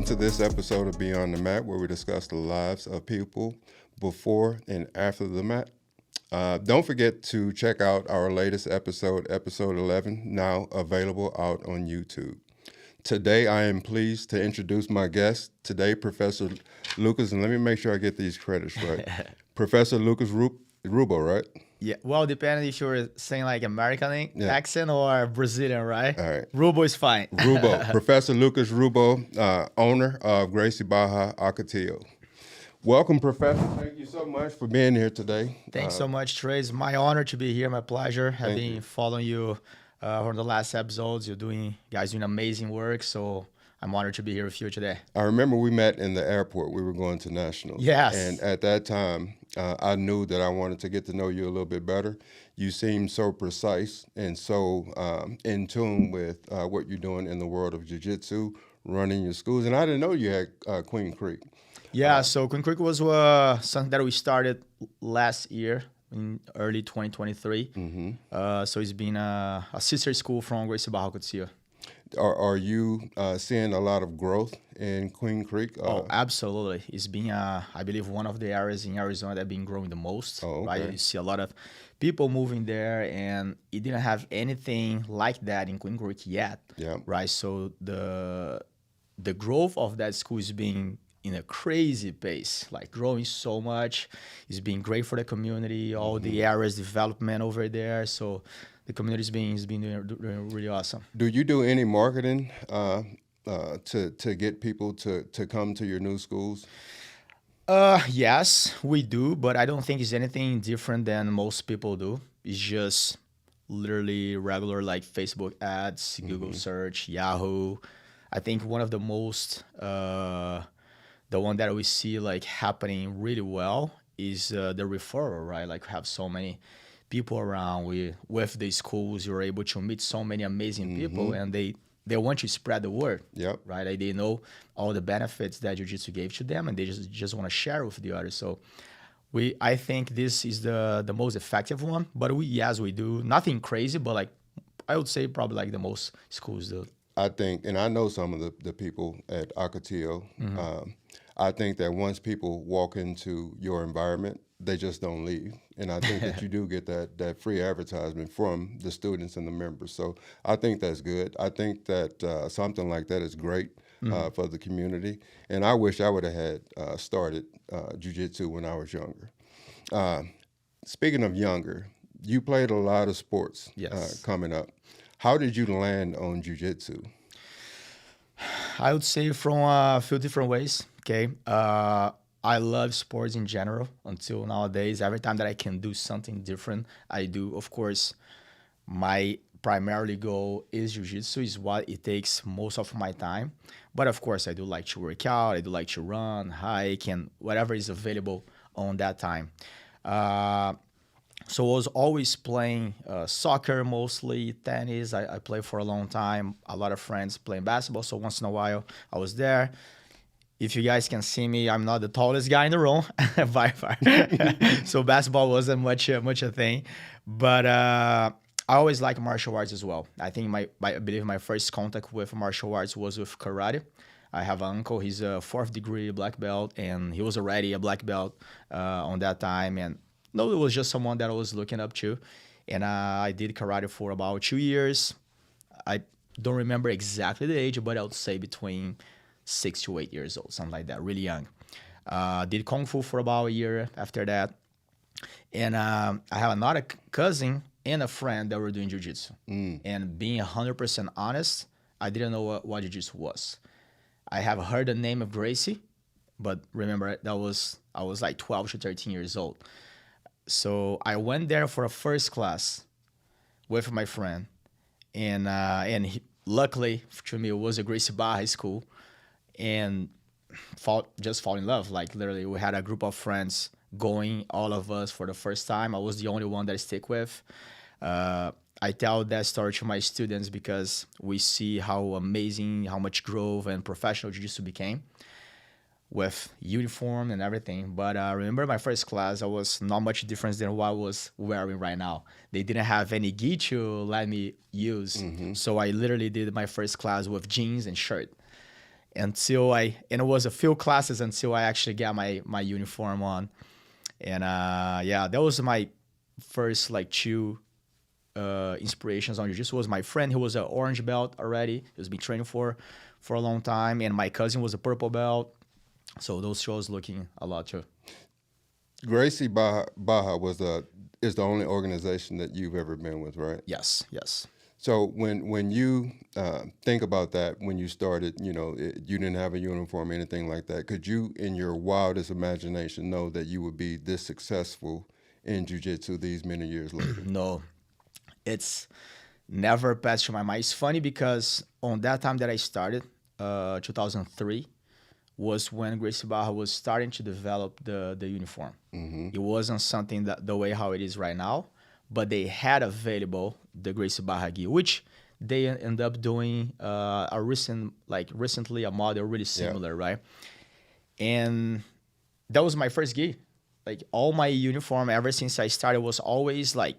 to this episode of Beyond the Mat, where we discuss the lives of people before and after the mat. Don't forget to check out our latest episode, episode 11, now available out on YouTube. Today, I am pleased to introduce my guest today, Professor Lucas, and let me make sure I get these credits right. Professor Lucas Rubo, right? Yeah, well, depending if you're saying like American accent or Brazilian, right? All right. Rubo is fine. Rubo, Professor Lucas Rubo, owner of Gracie Baja Acatillo. Welcome, Professor. Thank you so much for being here today. Thanks so much, Trey. It's my honor to be here. My pleasure. I've been following you from the last episodes. You guys doing amazing work. So I'm honored to be here with you today. I remember we met in the airport. We were going to Nationals. Yes. And at that time, I knew that I wanted to get to know you a little bit better. You seem so precise and so in tune with what you're doing in the world of Jiu-Jitsu, running your schools. And I didn't know you had Queen Creek. Yeah, so Queen Creek was something that we started last year in early 2023. Mm-hmm. So it's been a sister school from Gracie Baja Acatillo. Are you seeing a lot of growth in Queen Creek? Oh, absolutely. It's been, I believe, one of the areas in Arizona that have been growing the most. Oh, okay. Right? You see a lot of people moving there, and it didn't have anything like that in Queen Creek yet. Yeah. Right. So the growth of that school is being in a crazy pace, like growing so much. It's been great for the community, all the areas development over there. So the community is being doing really awesome. Do you do any marketing to get people to come to your new schools? Yes, we do, but I don't think it's anything different than most people do. It's just literally regular like Facebook ads, Google search, Yahoo. I think one of the most the one that we see like happening really well is the referral, right? Like we have so many people around with the schools. You're able to meet so many amazing people, and they want to spread the word. Yep. Right? Like they know all the benefits that Jiu-Jitsu gave to them, and they just want to share with the others. So I think this is the most effective one. But we do nothing crazy, but like I would say probably like the most schools do. I think, and I know some of the people at Acatillo. I think that once people walk into your environment, they just don't leave. And I think that you do get that free advertisement from the students and the members. So I think that's good. I think that something like that is great for the community. And I wish I would have had started Jiu-Jitsu when I was younger. Speaking of younger, you played a lot of sports coming up. How did you land on Jiu-Jitsu? I would say from a few different ways. Okay. I love sports in general until nowadays. Every time that I can do something different, I do. Of course, my primary goal is Jiu-Jitsu, is what it takes most of my time. But of course, I do like to work out. I do like to run, hike, and whatever is available on that time. So I was always playing soccer, mostly tennis. I played for a long time. A lot of friends playing basketball. So once in a while, I was there. If you guys can see me, I'm not the tallest guy in the room by far. So basketball wasn't much a thing. But I always like martial arts as well. I think I believe my first contact with martial arts was with karate. I have an uncle. He's a 4th degree black belt, and he was already a black belt on that time. And no, it was just someone that I was looking up to. And I did karate for about 2 years. I don't remember exactly the age, but I would say between 6 to 8 years old, something like that, really young. Did Kung Fu for about a year after that. And I have another cousin and a friend that were doing Jiu-Jitsu. And being 100% honest, I didn't know what Jiu-Jitsu was. I have heard the name of Gracie, but remember, I was like 12 to 13 years old. So I went there for a first class with my friend. And luckily, to me, it was a Gracie Baja school. And just fall in love. Like literally, we had a group of friends going, all of us for the first time. I was the only one that I stick with. I tell that story to my students because we see how amazing, how much growth and professional Jiu-Jitsu became with uniform and everything. But I remember my first class, I was not much different than what I was wearing right now. They didn't have any gi to let me use. So I literally did my first class with jeans and shirt. and it was a few classes until I actually got my uniform on. And yeah, that was my first like two inspirations on jiu-jitsu. Was my friend who was an orange belt already. He's been training for a long time, and my cousin was a purple belt. So those shows looking a lot too. Gracie Baja is the only organization that you've ever been with, right? Yes, yes. So when you think about that, when you started, you didn't have a uniform or anything like that. Could you, in your wildest imagination, know that you would be this successful in jiu-jitsu these many years later? No, it's never passed through my mind. It's funny because on that time that I started, 2003, was when Gracie Barra was starting to develop the uniform. It wasn't something that the way how it is right now, but they had available the Gracie Barra gi, which they end up doing recently a model really similar, right? And that was my first gi. Like all my uniform ever since I started was always like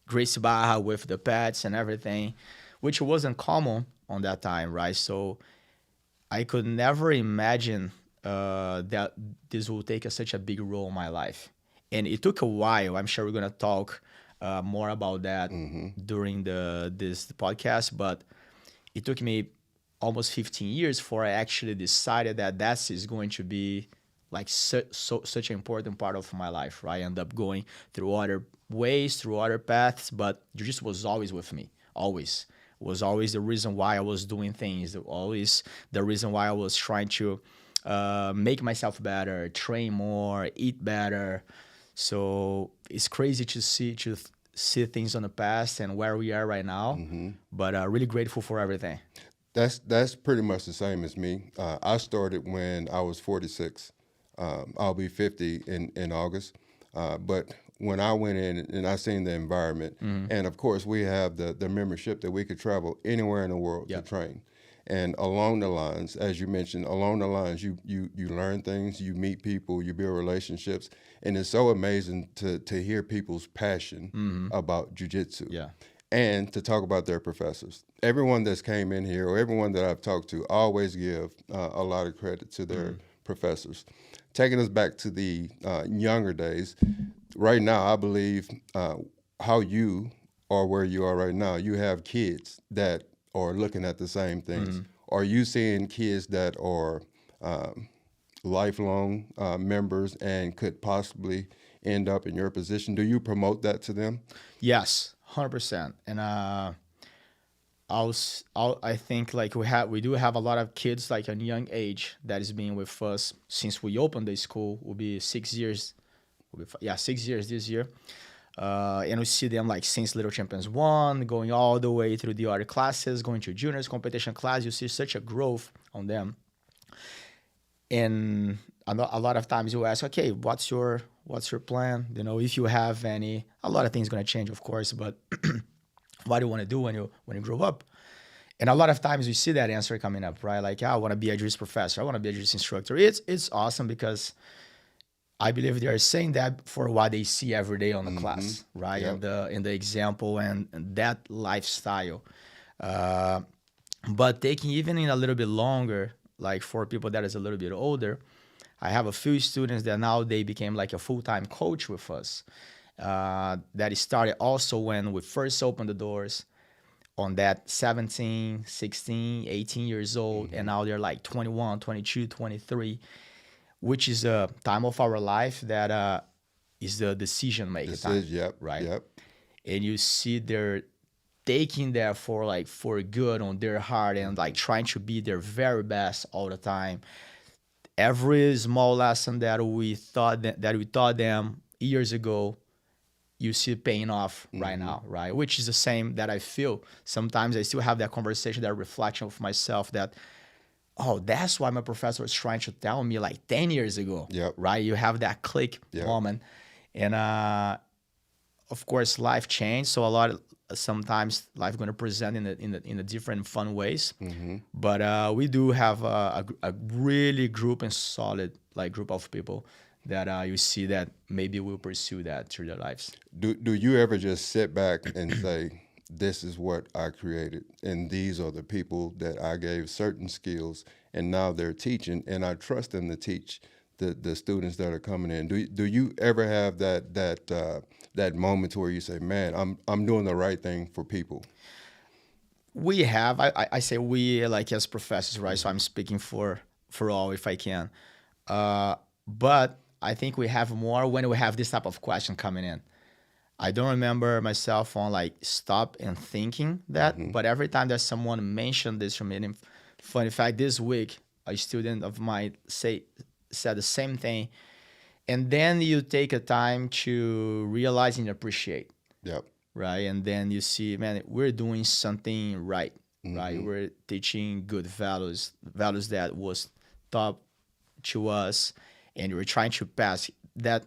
Gracie Barra with the pads and everything, which wasn't common on that time, right? So I could never imagine that this will take such a big role in my life. And it took a while. I'm sure we're going to talk more about that during this podcast, but it took me almost 15 years before I actually decided that is going to be like such an important part of my life, right? I end up going through other ways, through other paths, but jiu-jitsu was always with me, always. Was always the reason why I was doing things, always the reason why I was trying to make myself better, train more, eat better. So it's crazy to see things on the past and where we are right now, but really grateful for everything. That's pretty much the same as me. I started when I was 46. I'll be 50 in August. But when I went in and I seen the environment, and of course we have the membership that we could travel anywhere in the world to train. And along the lines, as you mentioned, you learn things, you meet people, you build relationships, and it's so amazing to hear people's passion about jiu-jitsu. Yeah. And to talk about their professors. Everyone that's came in here or everyone that I've talked to always give a lot of credit to their professors. Taking us back to the younger days, right now I believe how you are where you are right now, you have kids that are looking at the same things. Are you seeing kids that are lifelong members and could possibly end up in your position? Do you promote that to them? Yes, 100%. And I think like we do have a lot of kids like a young age that is being with us since we opened the school. Will be 6 years. 6 years this year. And we see them like since Little Champions 1, going all the way through the other classes, going to juniors competition class. You see such a growth on them. And a lot of times you ask, okay, what's your plan? If you have any, a lot of things going to change, of course, but what do you want to do when you grow up? And a lot of times we see that answer coming up, right? Like, I want to be a jiu-jitsu professor. I want to be a jiu-jitsu instructor. It's awesome because I believe they are saying that for what they see every day on the class, right? Yep. In the example and that lifestyle. But taking even in a little bit longer, like for people that is a little bit older, I have a few students that now they became like a full-time coach with us. That started also when we first opened the doors on that 17, 16, 18 years old. And now they're like 21, 22, 23. Which is a time of our life that is the decision making time, right? Yep. And you see they're taking that for good on their heart and like trying to be their very best all the time. Every small lesson that we taught them years ago, you see it paying off right now, right? Which is the same that I feel. Sometimes I still have that conversation, that reflection of myself that, oh, that's why my professor was trying to tell me like 10 years ago, right? You have that click moment. And of course, life changed. So sometimes life going to present in a different fun ways. But we do have a really group and solid like group of people that you see that maybe will pursue that through their lives. Do you ever just sit back and say, this is what I created, and these are the people that I gave certain skills, and now they're teaching, and I trust them to teach the students that are coming in. Do you ever have that moment where you say, man, I'm doing the right thing for people? We have, I say we, like, as professors, right? So I'm speaking for all, if I can. But I think we have more when we have this type of question coming in. I don't remember myself on like stop and thinking that, but every time that someone mentioned this from me, and funny fact, this week a student of mine said the same thing, and then you take a time to realize and appreciate, Yep. right? And then you see, man, we're doing something right, right? We're teaching good values that was taught to us, and we're trying to pass that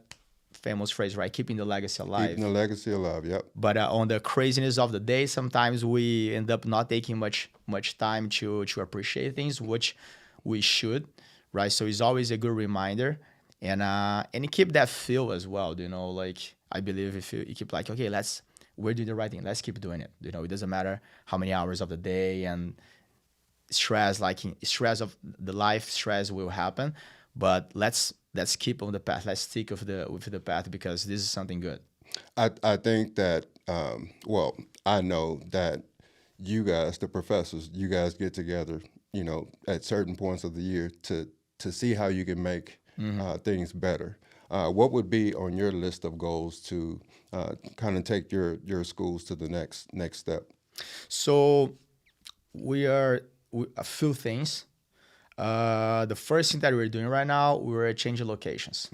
famous phrase, right? Keeping the legacy alive. Keeping the legacy alive. Yep. But on the craziness of the day, sometimes we end up not taking much time to appreciate things, which we should, right? So it's always a good reminder, and keep that feel as well. You know, like I believe if you keep like, okay, we're doing the right thing. Let's keep doing it. You know, it doesn't matter how many hours of the day and stress of the life stress will happen, but let's keep on the path. Let's stick with the path, because this is something good. I think that well, I know that you guys, the professors, you guys get together, you know, at certain points of the year to see how you can make things better. What would be on your list of goals to kind of take your schools to the next step? So a few things. The first thing that we're doing right now, we're changing locations.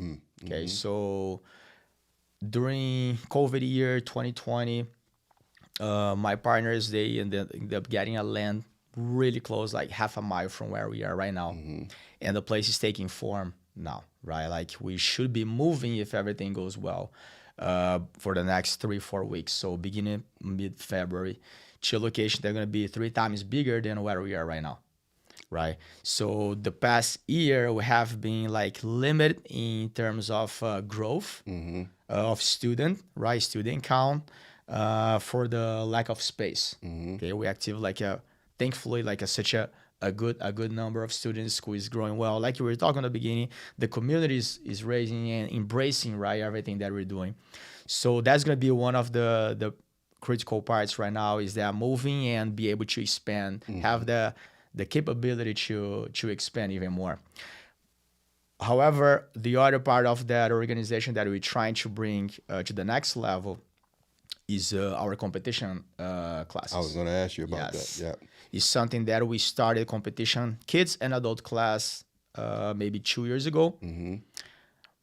Okay, so during COVID year 2020, my partners, they ended up getting a land really close, like half a mile from where we are right now, and the place is taking form now, right? Like we should be moving if everything goes well for the next 3-4 weeks. So beginning mid-February, to a location that's gonna be 3 times bigger than where we are right now. Right. So the past year we have been like limited in terms of growth of student count for the lack of space. Okay, we active like thankfully like such a good number of students. School is growing well. Like we were talking at the beginning, the community is raising and embracing, right, everything that we're doing. So that's gonna be one of the critical parts right now, is that moving and be able to expand, have the capability to expand even more. However, the other part of that organization that we're trying to bring to the next level is our competition classes. I was going to ask you about that. Yeah, it's something that we started competition kids and adult class maybe 2 years ago.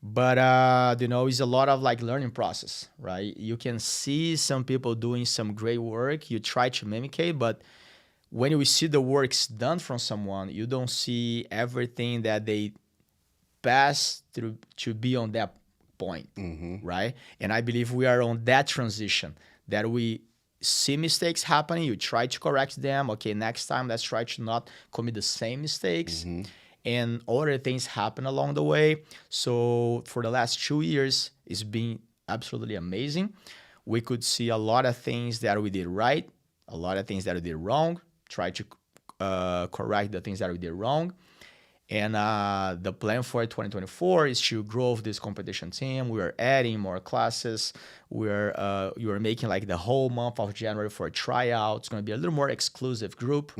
But you know, it's a lot of like learning process, right? You can see some people doing some great work. You try to mimic it, but when you see the works done from someone, you don't see everything that they pass through to be on that point, right? And I believe we are on that transition, that we see mistakes happening, you try to correct them. Okay, next time, let's try to not commit the same mistakes. And other things happen along the way. So for the last 2 years, it's been absolutely amazing. We could see a lot of things that we did right, a lot of things that we did wrong, try to correct the things that we did wrong. And the plan for 2024 is to grow this competition team. We are adding more classes. You're making like the whole month of January for a tryout. It's going to be a little more exclusive group,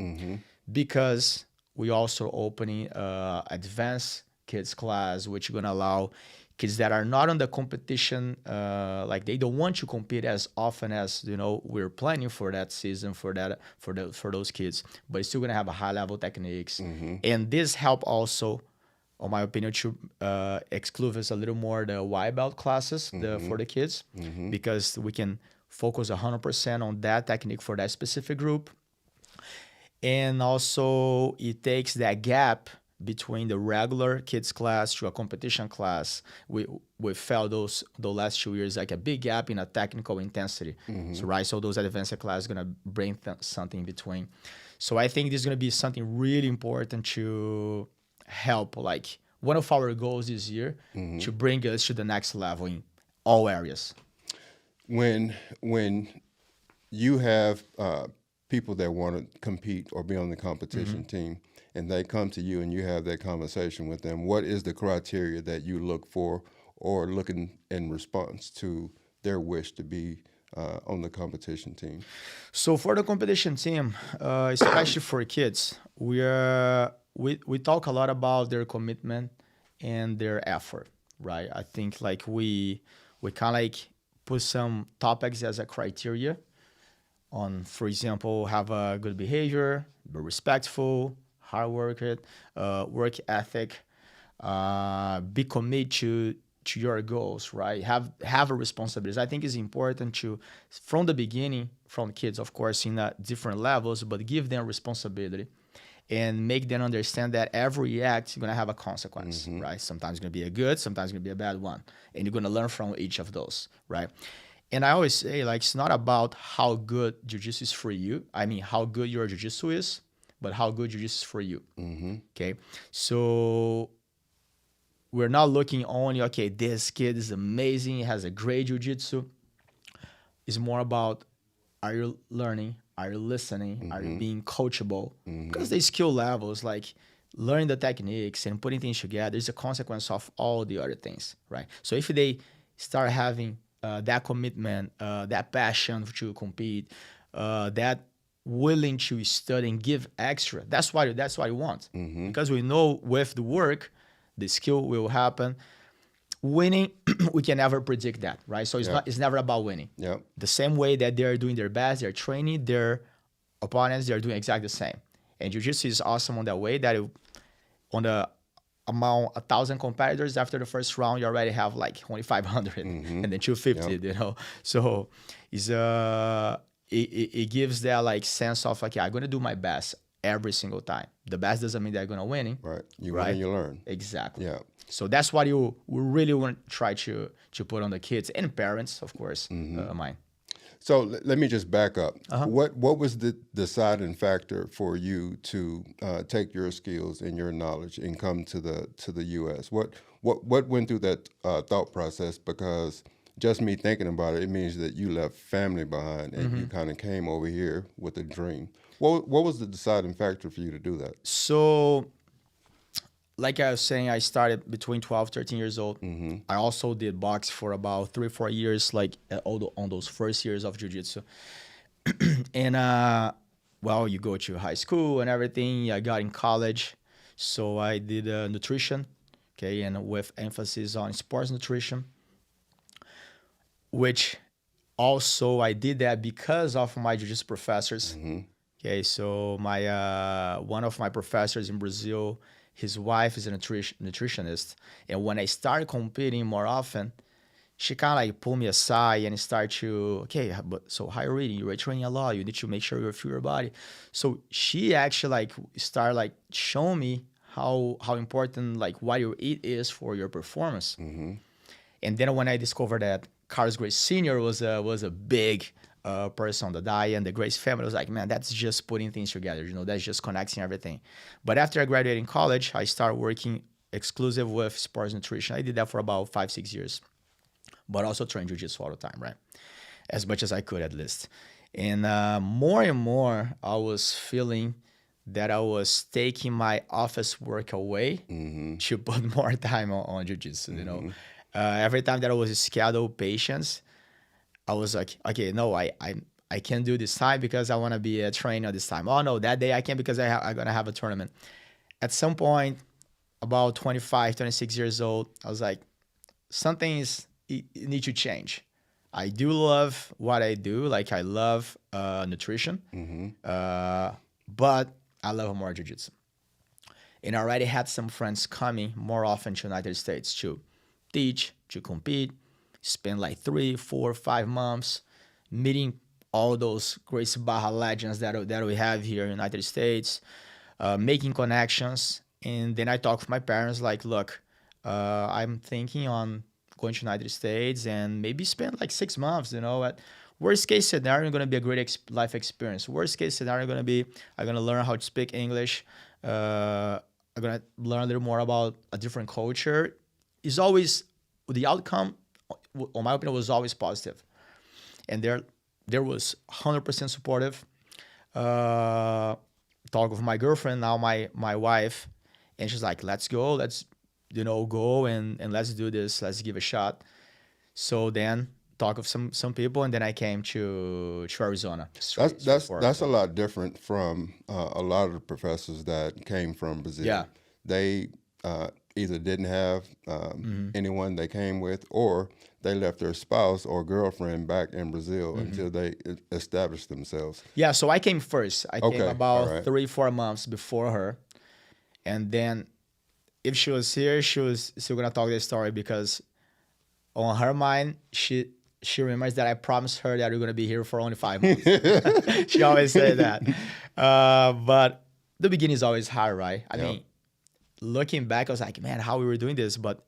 because we also opening advanced kids class, which is going to allow kids that are not on the competition, like they don't want to compete as often as, you know, we're planning for that season for those kids, but it's still gonna have a high level techniques. And this help also, in my opinion, to exclude us a little more the white belt classes for the kids, because we can focus 100% on that technique for that specific group. And also it takes that gap between the regular kids class to a competition class. We felt the last 2 years like a big gap in a technical intensity. So those advanced class is gonna bring something in between. So I think this is gonna be something really important to help, like one of our goals this year, to bring us to the next level in all areas. When you have people that want to compete or be on the competition team, and they come to you and you have that conversation with them, what is the criteria that you look for or looking in response to their wish to be on the competition team? So for the competition team, especially for kids, we talk a lot about their commitment and their effort, right? I think like we kind of like put some topics as a criteria on, for example, have a good behavior, be respectful, hard worker, work ethic, be committed to your goals, right? Have a responsibilities. I think it's important to, from the beginning, from kids, of course, in different levels, but give them responsibility and make them understand that every act is going to have a consequence, right? Sometimes it's going to be a good, sometimes it's going to be a bad one. And you're going to learn from each of those, right? And I always say, like, it's not about how good jiu-jitsu is for you. I mean, how good your jiu-jitsu is, but how good jiu-jitsu is for you, okay? So we're not looking only, okay, this kid is amazing, he has a great jiu-jitsu. It's more about, are you learning? Are you listening? Are you being coachable? Because the skill levels, like learning the techniques and putting things together, is a consequence of all the other things, right? So if they start having that commitment, that passion to compete, that willing to study and give extra, that's what you want. Because we know with the work, the skill will happen. Winning, we can never predict that, right? So it's never about winning. Yeah. The same way that they're doing their best, they're training their opponents, they're doing exactly the same. And jiu-jitsu is awesome on that way that among 1,000 competitors, after the first round, you already have like only 500 and then 250, you know? So it's it gives that like sense of, okay, I'm going to do my best every single time. The best doesn't mean that you're going to win. Right. You win and you learn. Exactly. Yeah. So that's what we really want to try to put on the kids and parents, of course, mine. So let me just back up. What was the deciding factor for you to take your skills and your knowledge and come to the U.S.? What went through that thought process? Because just me thinking about it, it means that you left family behind and you kind of came over here with a dream. What was the deciding factor for you to do that? So, like I was saying, I started between 12, 13 years old. I also did box for about 3-4 years, like on those first years of jiu-jitsu. And, well, you go to high school and everything. I got in college. So I did nutrition, okay, and with emphasis on sports nutrition, which also I did that because of my jiu-jitsu professors. Okay, so my one of my professors in Brazil, his wife is a nutritionist. And when I started competing more often, she kind of like pulled me aside and started to, okay, but so how are you eating? You're training a lot. You need to make sure you feel your body. So she actually like started like showing me how important like what you eat is for your performance. And then when I discovered that Carlos Grace Sr. was a big person on the diet, and the Grace family was like, man, that's just putting things together, you know, that's just connecting everything. But after I graduated in college, I started working exclusive with sports nutrition. I did that for about 5-6 years, but also trained jiu-jitsu all the time, right? As much as I could, at least. And more and more, I was feeling that I was taking my office work away to put more time on jiu-jitsu, you know. Every time that I was scheduled patients, I was like, okay, no, I can't do this time because I want to be a trainer this time. Oh, no, that day I can't because I'm going to have a tournament. At some point, about 25, 26 years old, I was like, it needs to change. I do love what I do. Like, I love nutrition, but I love more jiu-jitsu. And I already had some friends coming more often to the United States to teach, to compete, spend like 3, 4, 5 months meeting all those Gracie Barra legends that we have here in the United States, making connections. And then I talked with my parents like, look, I'm thinking on going to the United States and maybe spend like 6 months, you know. At worst case scenario, going to be a great life experience. Worst case scenario, going to be, I'm going to learn how to speak English. I'm going to learn a little more about a different culture. It's always, the outcome, on my opinion, was always positive. And there was 100% supportive. talk with my girlfriend, now my wife, and she's like, let's go, let's go and let's do this, let's give a shot. So then talk with some people, and then I came to Arizona. That's a lot different from a lot of the professors that came from Brazil. Yeah. They either didn't have anyone they came with, or they left their spouse or girlfriend back in Brazil until they established themselves. Yeah, so I came first. I came Okay, about all right. 3-4 months before her, and then if she was here, she was still gonna talk this story, because on her mind, she remembers that I promised her that we're gonna be here for only 5 months. She always said that. But the beginning is always hard, right? I mean, looking back, I was like, man, how we were doing this, but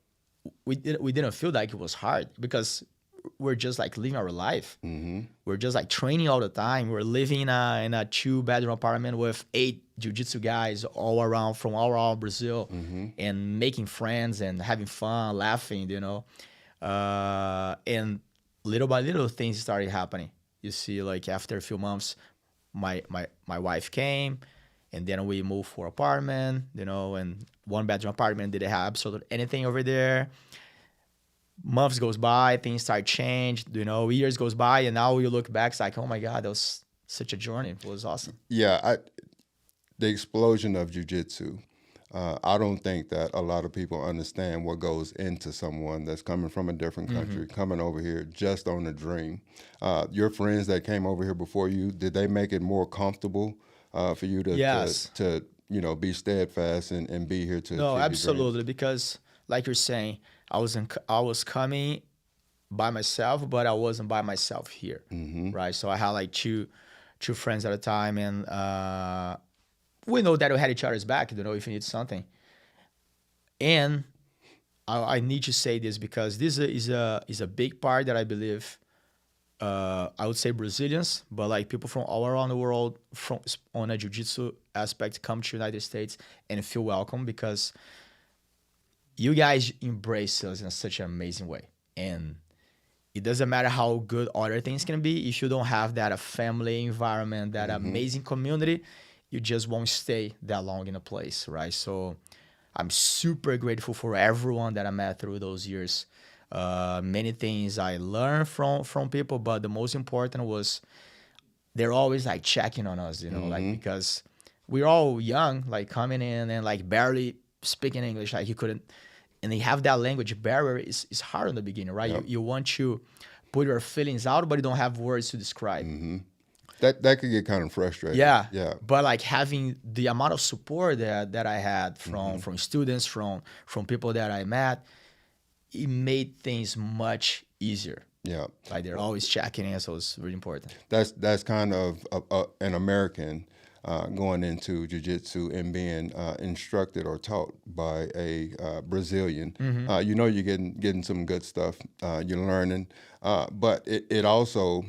we didn't feel like it was hard, because we're just like living our life. We're just like training all the time. We're living in a 2-bedroom apartment with 8 Jiu-Jitsu guys all around from all around Brazil, and making friends and having fun, laughing, and little by little things started happening. You see, like after a few months, my wife came, and then we moved for apartment, and 1-bedroom apartment, didn't have absolutely anything over there. Months goes by, things start change, years goes by, and now you look back, it's like, oh my God, that was such a journey. It was awesome. Yeah, the explosion of jiu-jitsu, I don't think that a lot of people understand what goes into someone that's coming from a different country, coming over here just on a dream. Your friends that came over here before you, did they make it more comfortable for you to be steadfast and be here to No, achieve absolutely, your dreams? because like you're saying, I was coming by myself, but I wasn't by myself here, right? So I had like two friends at a time, and we know that we had each other's back, if you need something. And I need to say this, because this is a big part that I believe, I would say Brazilians, but like people from all around the world on a jiu-jitsu aspect come to United States and feel welcome, because you guys embrace us in such an amazing way. And it doesn't matter how good other things can be, if you don't have that family environment, that amazing community, you just won't stay that long in a place, right? So I'm super grateful for everyone that I met through those years. Many things I learned from people, but the most important was they're always like checking on us, like, because we're all young, like coming in and like barely speaking English, like you couldn't, and they have that language barrier is hard in the beginning, right? Yep. You want to put your feelings out, but you don't have words to describe. That could get kind of frustrating. Yeah. But like having the amount of support that I had from students, from people that I met, it made things much easier. Yeah. Like they're always checking in, so it's really important. That's kind of an American going into jiu-jitsu and being instructed or taught by a Brazilian. You're getting some good stuff. You're learning, but it also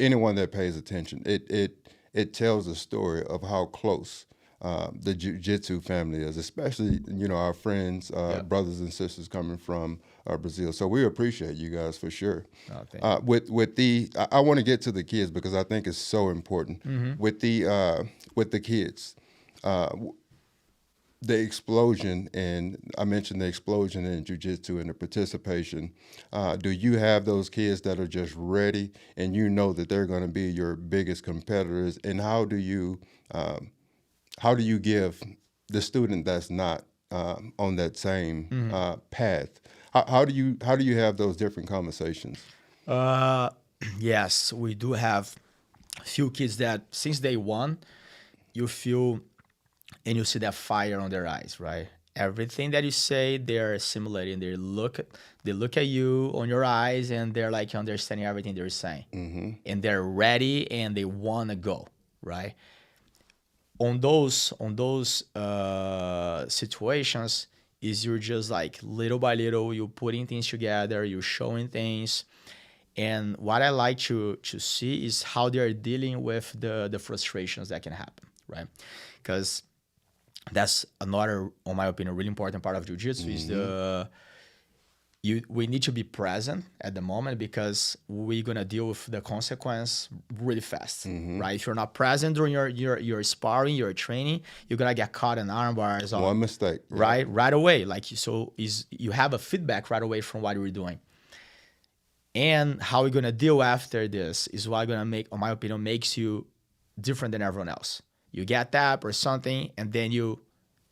anyone that pays attention, it tells a story of how close the jiu-jitsu family is, especially our friends, brothers and sisters coming from Brazil. So we appreciate you guys for sure. Oh, I want to get to the kids because I think it's so important. With the kids, the explosion, and I mentioned the explosion in jiu-jitsu and the participation. Do you have those kids that are just ready, and that they're going to be your biggest competitors? And how do you give the student that's not on that same path? How do you have those different conversations? Yes, we do have a few kids that since day one, you feel and you see that fire on their eyes, right? Everything that you say, they're assimilating. They look at you on your eyes, and they're like understanding everything they're saying, and they're ready and they want to go, right? On those situations, is you're just like little by little, you putting things together, you showing things. And what I like to see is how they're dealing with the frustrations that can happen, right? Because that's another, in my opinion, really important part of jiu-jitsu is we need to be present at the moment because we're gonna deal with the consequence really fast, right? If you're not present during your sparring, your training, you're gonna get caught in arm bars. One mistake, right away. Like you have a feedback right away from what you're doing, and how you're gonna deal after this is what gonna make, in my opinion, makes you different than everyone else. You get that or something, and then you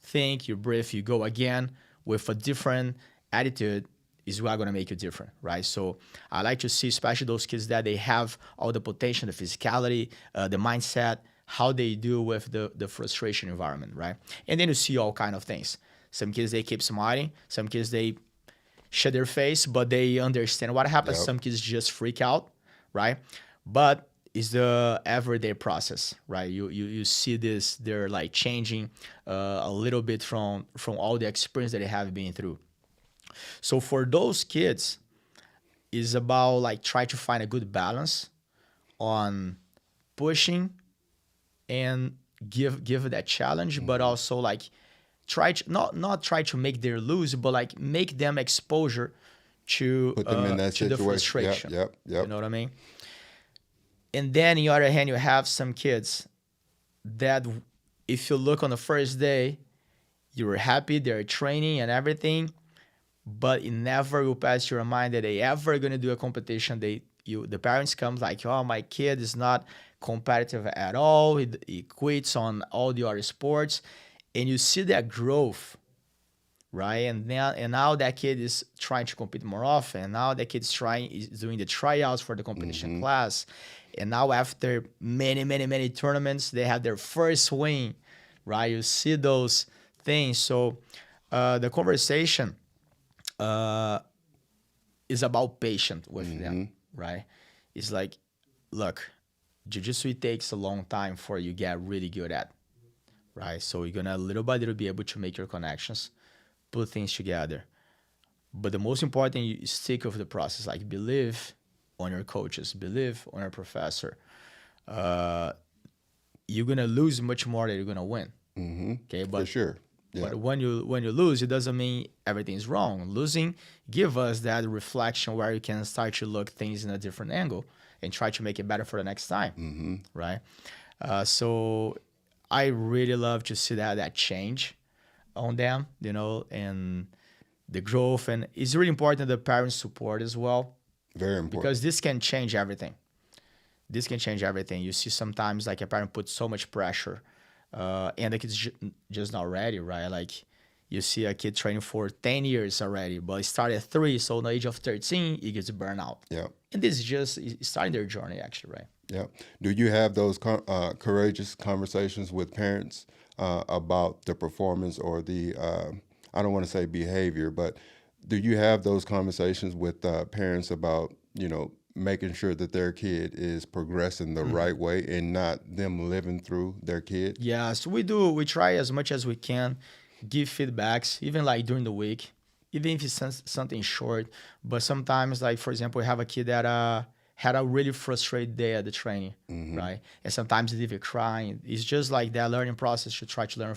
think, you breathe, you go again with a different attitude is what going to make you different, right? So I like to see, especially those kids that they have all the potential, the physicality, the mindset, how they deal with the frustration environment, right? And then you see all kind of things. Some kids, they keep smiling. Some kids, they shut their face, but they understand what happens. Some kids just freak out, right? But it's the everyday process, right? You see this, they're like changing a little bit from all the experience that they have been through. So for those kids, it's about like try to find a good balance on pushing and give that challenge, but also like try to not try to make them lose, but like make them exposure to put them in that to the situation. frustration. Yep. You know what I mean? And then on the other hand, you have some kids that if you look on the first day, you were happy, they're training and everything, but it never will pass your mind that they ever gonna do a competition. The parents come like, oh, my kid is not competitive at all. He quits on all the other sports, and you see that growth, right? And now that kid is trying to compete more often. And now that kid is doing the tryouts for the competition class, and now after many tournaments, they have their first win, right? You see those things. So the conversation is about patience with them, right? It's like, look, Jiu-Jitsu takes a long time for you get really good at, right? So you're gonna little by little be able to make your connections, put things together. But the most important, you stick with the process. Like believe on your coaches, believe on your professor. You're gonna lose much more than you're gonna win. Okay, but for sure. Yeah. But when you lose, it doesn't mean everything's wrong. Losing give us that reflection where you can start to look things in a different angle and try to make it better for the next time, right? So I really love to see that change on them, and the growth. And it's really important the parents' support as well. Very important. Because this can change everything. This can change everything. You see sometimes like a parent puts so much pressure and the kid's just not ready, right? Like you see a kid training for 10 years already, but he started at 3, so at the age of 13, he gets burned out. Yeah. And this is just starting their journey, actually, right? Yeah. Do you have those courageous conversations with parents about the performance or the, I don't want to say behavior, but do you have those conversations with parents about, making sure that their kid is progressing the right way and not them living through their kid? Yeah, so we do. We try as much as we can, give feedbacks, even like during the week, even if it's something short. But sometimes, like, for example, we have a kid that had a really frustrated day at the training, right? And sometimes they even crying. It's just like that learning process to try to learn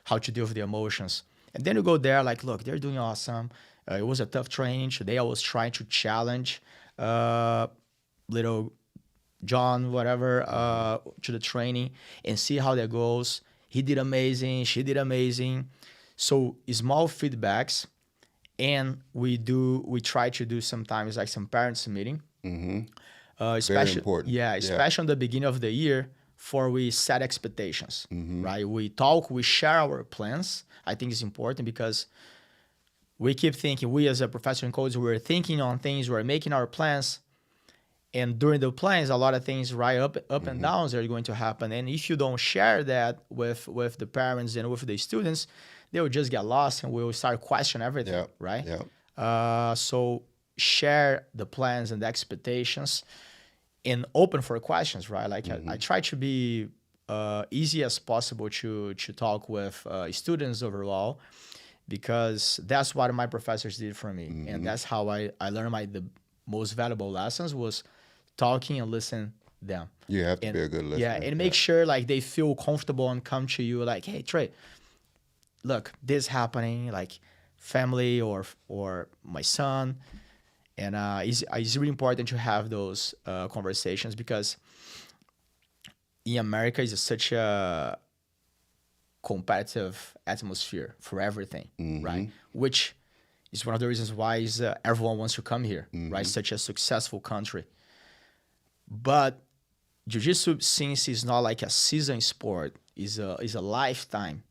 how to deal with the emotions. And then you go there like, look, they're doing awesome. It was a tough training. Today I was trying to challenge little John, whatever, to the training and see how that goes. He did amazing. She did amazing. So small feedbacks, and we try to do sometimes like some parents meeting. Especially, very important. Yeah, especially on the beginning of the year, for we set expectations, right? We talk, we share our plans. I think it's important because we keep thinking, we as a professor and coach, we're thinking on things, we're making our plans. And during the plans, a lot of things, right, up and downs are going to happen. And if you don't share that with the parents and with the students, they will just get lost and will start questioning everything, right? Yeah. So share the plans and the expectations and open for questions, right? Like I try to be easy as possible to talk with students overall, because that's what my professors did for me. And that's how I learned the most valuable lessons was talking and listening them. You have to be a good listener. Yeah, and make sure like they feel comfortable and come to you like, hey, Trey, look, this happening. Like, family or my son. And it's really important to have those conversations, because in America is such a competitive atmosphere for everything, right? Which is one of the reasons why everyone wants to come here, right? Such a successful country. But Jiu-Jitsu, since it's not like a season sport, is a lifetime.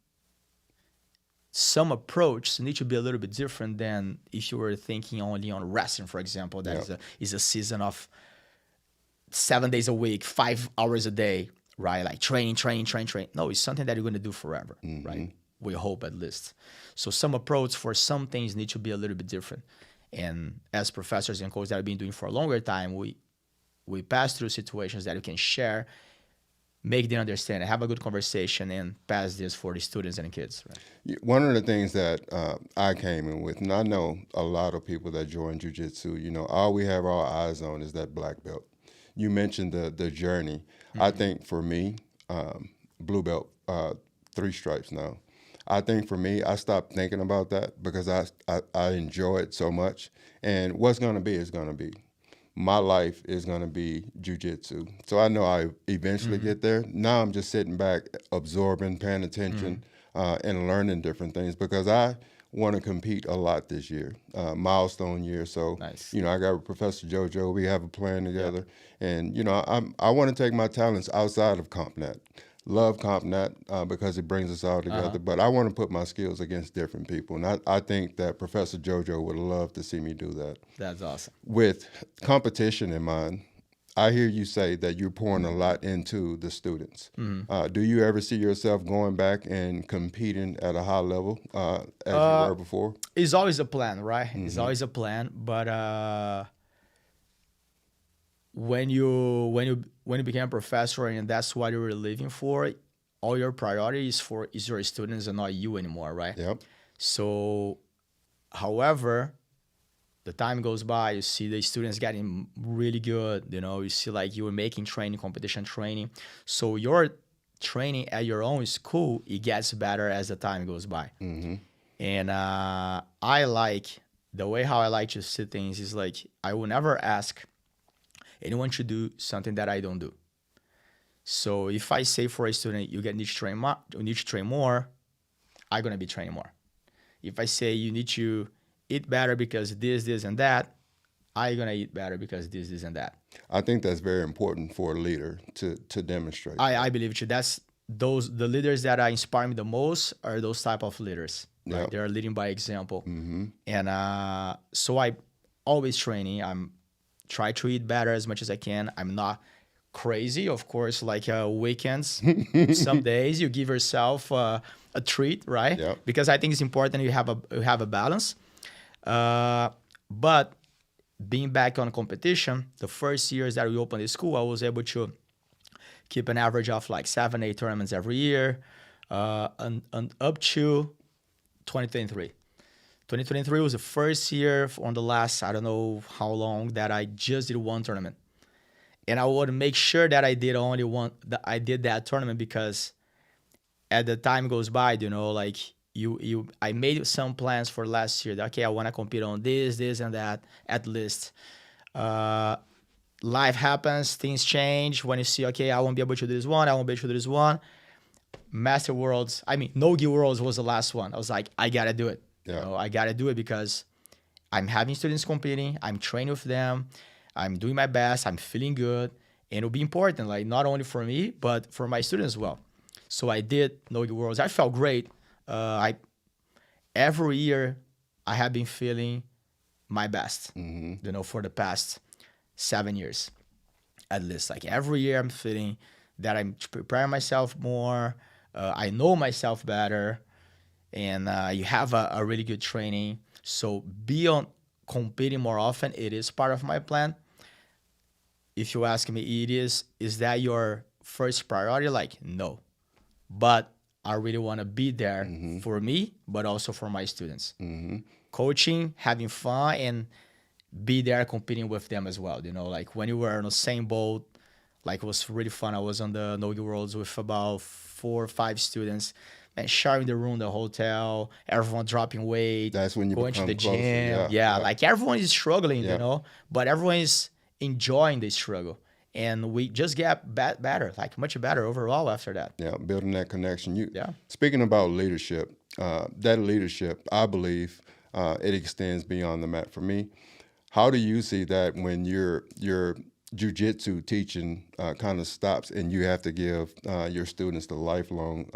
Some approach need to be a little bit different than if you were thinking only on wrestling, for example. That is a season of 7 days a week, 5 hours a day, right? Like training. No, it's something that you're going to do forever, right? We hope, at least. So some approach for some things need to be a little bit different. And as professors and coaches that have been doing for a longer time, we pass through situations that you can share, make them understand, have a good conversation, and pass this for the students and the kids. Right? One of the things that I came in with, and I know a lot of people that join Jiu-Jitsu, all we have our eyes on is that black belt. You mentioned the journey. I think for me, blue belt, 3 stripes now. I think for me, I stopped thinking about that because I enjoy it so much. And what's going to be is going to be. My life is going to be jiu-jitsu. So I know I eventually get there. Now I'm just sitting back, absorbing, paying attention, and learning different things, because I want to compete a lot this year, milestone year. So, Nice. I got with Professor JoJo. We have a plan together. And, I want to take my talents outside of CompNet. Love CompNet because it brings us all together, but I want to put my skills against different people. And I think that Professor JoJo would love to see me do that. That's awesome. With competition in mind, I hear you say that you're pouring a lot into the students. Do you ever see yourself going back and competing at a high level as you were before? It's always a plan, right? It's always a plan, but when you became a professor and that's what you were living for, all your priority is your students and not you anymore, right? Yep. So, however, the time goes by, you see the students getting really good, you see like you were making training, competition training. So your training at your own school, it gets better as the time goes by. And the way how I like to see things is like, I will never ask anyone to do something that I don't do. So if I say for a student, you need to train more, I'm going to be training more. If I say you need to eat better because this, and that, I'm going to eat better because this, and that. I think that's very important for a leader to demonstrate. I believe it. That's the leaders that inspire me the most are those type of leaders. Right? Yep. They're leading by example. And so I always training. I'm try to eat better as much as I can. I'm not crazy, of course, like weekends. Some days you give yourself a treat, right? Yep. Because I think it's important you have a balance. But being back on competition, the first years that we opened the school, I was able to keep an average of like 7-8 tournaments every year, and up to 2023. 2023 was the first year on the last, I don't know how long, that I just did one tournament. And I would make sure that I did only one, that I did that tournament, because as the time goes by, like I made some plans for last year. Okay, I want to compete on this, and that at least. Life happens, things change. When you see, okay, I won't be able to do this one, I won't be able to do this one. Master Worlds, No-Gi Worlds was the last one. I was like, I got to do it. Yeah. I got to do it because I'm having students competing. I'm training with them. I'm doing my best. I'm feeling good. And it'll be important, like not only for me, but for my students as well. So I did No-Gi Worlds. I felt great. Every year, I have been feeling my best, for the past 7 years, at least. Like every year, I'm feeling that I'm preparing myself more. I know myself better. And you have a really good training. So competing more often, it is part of my plan. If you ask me, is that your first priority? Like, no. But I really want to be there for me, but also for my students. Coaching, having fun, and be there competing with them as well. Like when you were on the same boat, like it was really fun. I was on the No-Gi Worlds with about 4 or 5 students. and sharing the room, the hotel, everyone dropping weight, That's when you going to become the closer. gym. Yeah. Like everyone is struggling, Yeah. but everyone is enjoying the struggle. And we just get better, like much better overall after that. Yeah, building that connection. Yeah. Speaking about leadership, that leadership, I believe, it extends beyond the mat for me. How do you see that when your jiu-jitsu teaching kind of stops and you have to give your students the lifelong,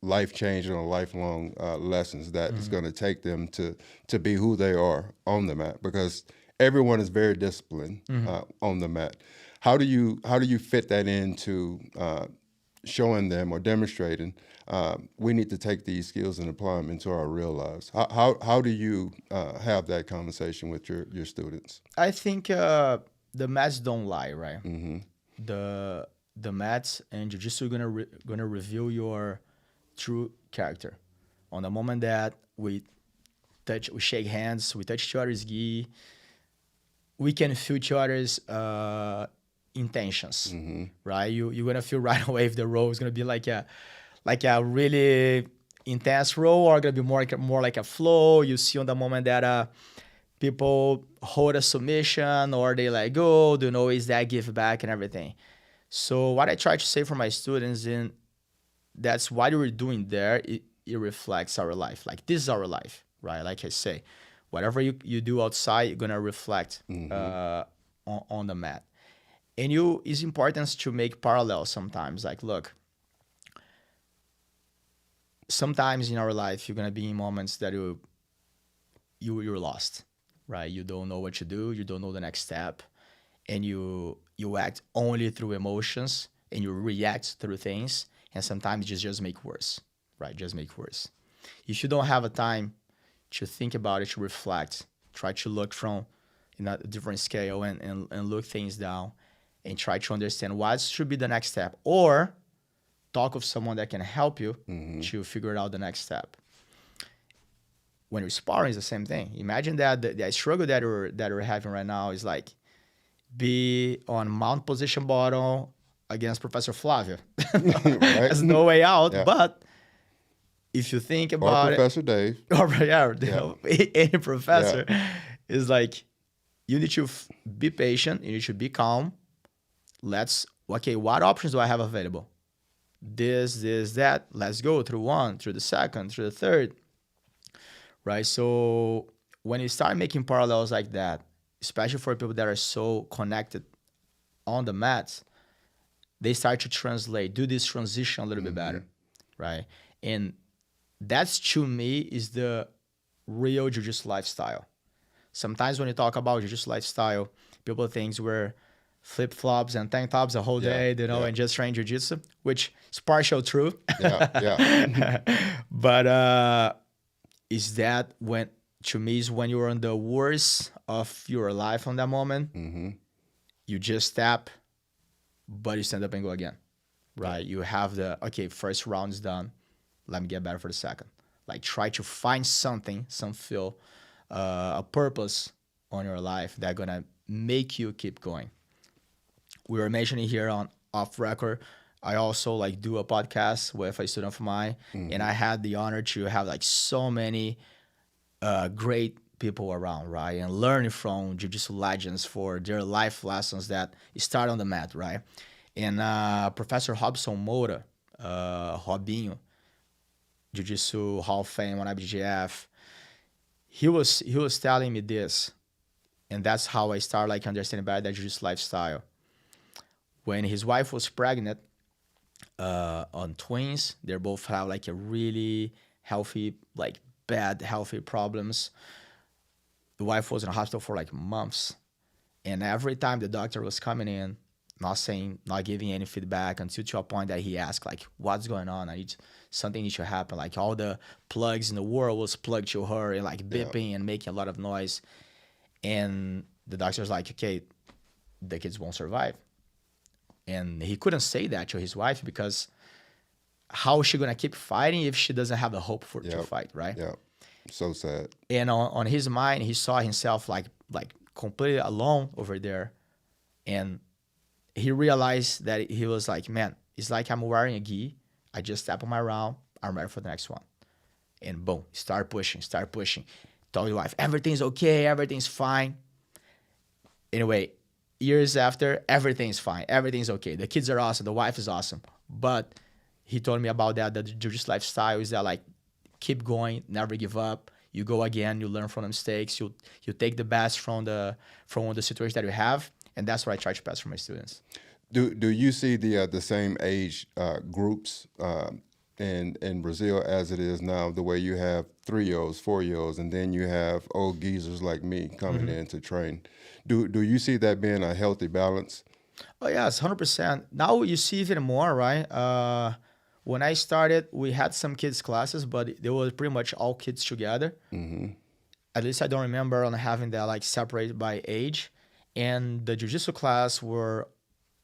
life-changing or lifelong lessons that is going to take them to be who they are on the mat? Because everyone is very disciplined on the mat. How do you fit that into showing them or demonstrating we need to take these skills and apply them into our real lives? How do you have that conversation with your students? I think the mats don't lie, right? The mats and jiu-jitsu gonna reveal your true character. On the moment that we shake hands, we touch each other's gi, we can feel each other's intentions, right? You're gonna feel right away if the roll is gonna be like a really intense roll or gonna be more like a flow. You see on the moment that people hold a submission or they let go, is that give back and everything. So what I try to say for my students, and that's what we're doing there, it reflects our life. Like this is our life, right? Like I say, whatever you do outside, you're gonna reflect on the mat. And it's important to make parallels sometimes. Like, look, sometimes in our life, you're gonna be in moments that you're lost, right? You don't know what to do. You don't know the next step, and you act only through emotions and you react through things, and sometimes it just make worse, right? Just make worse. If you don't have a time to think about it, to reflect, try to look from a different scale and look things down and try to understand what should be the next step, or talk with someone that can help you to figure out the next step. When you're sparring, it's the same thing. Imagine that the struggle that we're having right now is like be on mount position bottom against Professor Flavio. Right? There's no way out. Yeah. But if you think about Professor Dave. or any professor, is like you need to be patient. You need to be calm. What options do I have available? This, that. Let's go through one, through the second, through the third. Right? So when you start making parallels like that, especially for people that are so connected on the mats, they start to do this transition a little bit better, right? And that's, to me, is the real jiu-jitsu lifestyle. Sometimes when you talk about jiu-jitsu lifestyle, people think we're flip-flops and tank tops the whole day, and just train jiu-jitsu, which is partial true. But is that when, to me, is when you're on the worst of your life on that moment, you just tap, but you stand up and go again, right? You have first round's done, let me get better for the second. Like try to find something, some feel, a purpose on your life that's gonna make you keep going. We were mentioning here on off record, I also do a podcast with a student of mine, and I had the honor to have so many great people around, right? And learning from jiu-jitsu legends for their life lessons that start on the mat, right? And Professor Robson Moura, Robinho, Jiu-Jitsu Hall of Fame on IBJJF, he was telling me this, and that's how I started understanding better that jiu-jitsu lifestyle. When his wife was pregnant on twins, they both have a really healthy, bad healthy problems. The wife was in the hospital for months, and every time the doctor was coming in, not giving any feedback until to a point that he asked what's going on? Something needs to happen. All the plugs in the world was plugged to her and beeping and making a lot of noise, and the doctor's okay, the kids won't survive. And he couldn't say that to his wife because how is she gonna keep fighting if she doesn't have the hope to fight, right? Yeah, so sad. And on his mind, he saw himself like completely alone over there, and he realized that he was man, it's I'm wearing a gi. I just tap on my round. I'm ready for the next one. And boom, start pushing. Tell your wife, everything's okay, everything's fine. Anyway, years after, everything's fine, everything's okay. The kids are awesome, the wife is awesome. But he told me about that, the Jiu-Jitsu lifestyle is that like, keep going, never give up. You go again, you learn from the mistakes, you take the best from the situations that you have. And that's what I try to pass for my students. Do you see the same age groups in Brazil as it is now? The way you have 3-year-olds, 4-year-olds, and then you have old geezers like me coming in to train. Do you see that being a healthy balance? Oh yes, 100%. Now you see even more, right? When I started, we had some kids classes, but they were pretty much all kids together. At least I don't remember on having that like separated by age. And the Jiu-Jitsu class were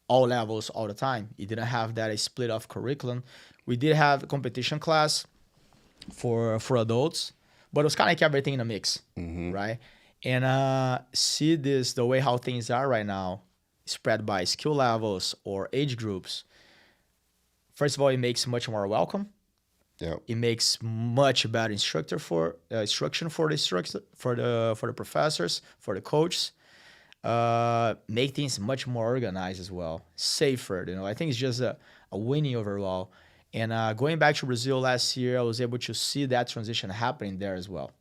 all levels all the time. It didn't have that split off curriculum. We did have a competition class for adults, but it was kind of like everything in a mix, right? And see this, the way how things are right now, spread by skill levels or age groups. First of all, it makes much more welcome. Yeah. It makes much better instruction for the professors, for the coaches. Make things much more organized as well, safer. I think it's just a winning overall. And going back to Brazil last year, I was able to see that transition happening there as well,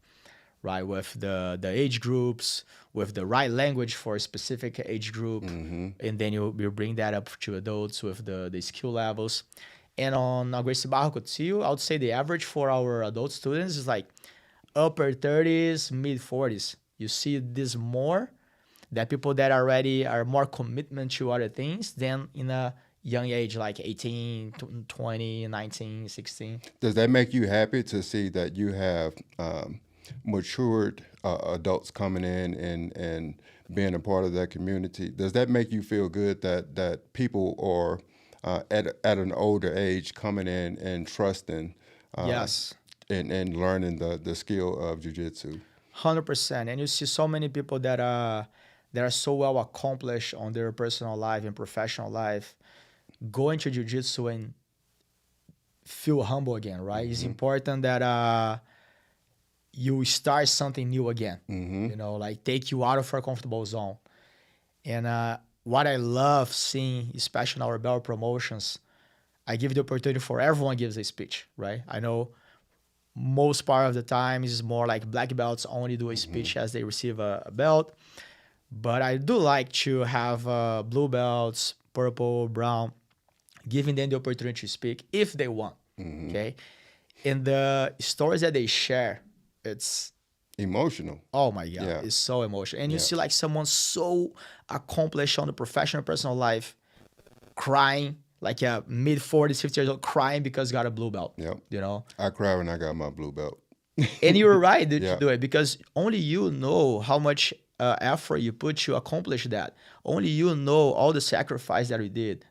right? With the age groups, with the right language for a specific age group, and then you bring that up to adults with the skill levels. And on Gracie Barro Coutinho, I would say the average for our adult students is like upper 30s, mid 40s. You see this more, that people that already are more commitment to other things than in a young age, like 18, 20, 19, 16. Does that make you happy to see that you have matured adults coming in and being a part of that community? Does that make you feel good that people are at an older age coming in and trusting Yes. and learning the skill of Jiu-Jitsu? 100%. And you see so many people that are so well accomplished on their personal life and professional life, going to Jiu-Jitsu and feel humble again, right? It's important that you start something new again, like take you out of our comfortable zone. And what I love seeing, especially in our belt promotions, I give the opportunity for everyone gives a speech, right? I know most part of the time is more like black belts only do a speech as they receive a belt. But I do like to have blue belts, purple, brown, giving them the opportunity to speak if they want, okay? And the stories that they share, it's emotional. Oh my God, it's so emotional. And you see like someone so accomplished on the professional, personal life, crying, like a mid 40s, 50 years old, crying because got a blue belt. I cry when I got my blue belt. And you're right to do it, because only you know how much effort you put to accomplish that. Only you know all the sacrifice that we did,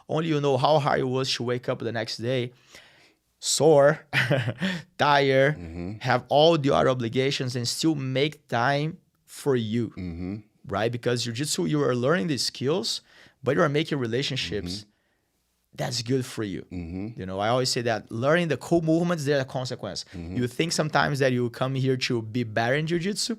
Only you know how hard it was to wake up the next day, sore, tired, have all the other obligations and still make time for you, right? Because Jiu-Jitsu, you are learning these skills, but you are making relationships. That's good for you. I always say that learning the cool movements, they're a consequence. You think sometimes that you come here to be better in Jiu-Jitsu,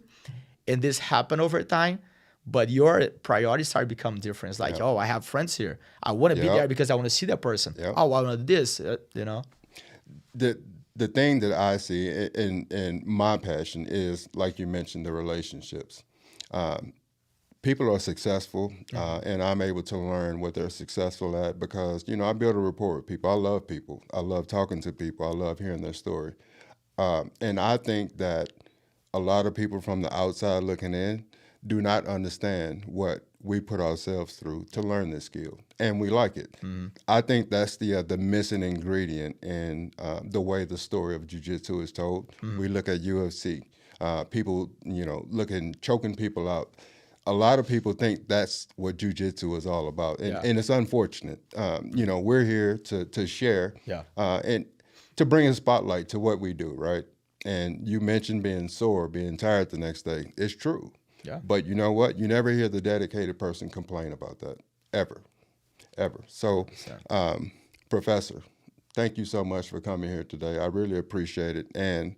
and this happen over time, but your priorities start to become different. It's like, I have friends here. I want to be there because I want to see that person. Oh, I want to do this, The thing that I see in my passion is, like you mentioned, the relationships. People are successful, and I'm able to learn what they're successful at because, I build a rapport with people. I love people. I love talking to people. I love hearing their story. And I think that a lot of people from the outside looking in do not understand what we put ourselves through to learn this skill, and we like it. I think that's the missing ingredient in the way the story of Jiu-Jitsu is told. We look at UFC, people, choking people out. A lot of people think that's what Jiu-Jitsu is all about, and it's unfortunate. We're here to share and to bring a spotlight to what we do, right? And you mentioned being sore, being tired the next day. It's true. Yeah. But you know what? You never hear the dedicated person complain about that, ever. So, Professor, thank you so much for coming here today. I really appreciate it. And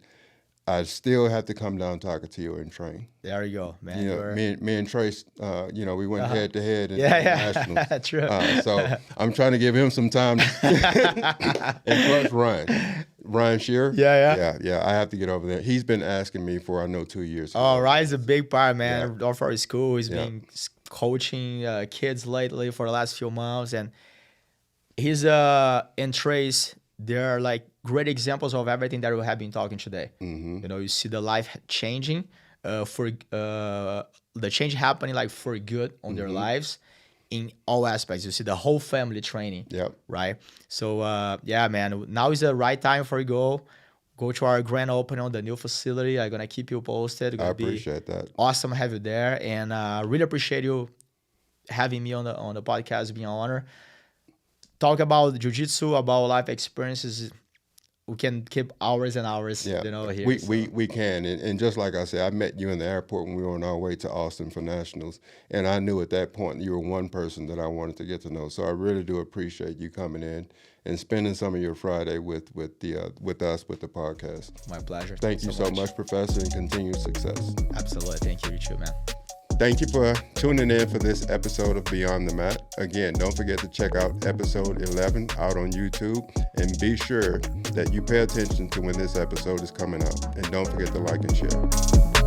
I still have to come down to Ocotillo and train. There you go, man. You know, me and Trace, we went head to head in nationals. True. So I'm trying to give him some time. And plus Ryan Shearer. Yeah. I have to get over there. He's been asking me for 2 years. Oh, Ryan's a big part, man. Yeah. For his school, he's been coaching kids lately for the last few months, and he's and Trace. They're like great examples of everything that we have been talking today. Mm-hmm. You know, you see the life changing, for the change happening like for good on their lives in all aspects. You see the whole family training. Yep. Right. So man, now is the right time for you go to our grand opening on the new facility. I'm gonna keep you posted. I appreciate that. Awesome to have you there, and really appreciate you having me on the podcast. It's been an honor. Talk about Jiu-Jitsu, about life experiences. We can keep hours and hours, here. We can. And just like I said, I met you in the airport when we were on our way to Austin for Nationals. And I knew at that point you were one person that I wanted to get to know. So I really do appreciate you coming in and spending some of your Friday with us with the podcast. My pleasure. Thank you so much, Professor, and continued success. Absolutely. Thank you too, man. Thank you for tuning in for this episode of Beyond the Mat. Again, don't forget to check out episode 11 out on YouTube, and be sure that you pay attention to when this episode is coming out. And don't forget to like and share.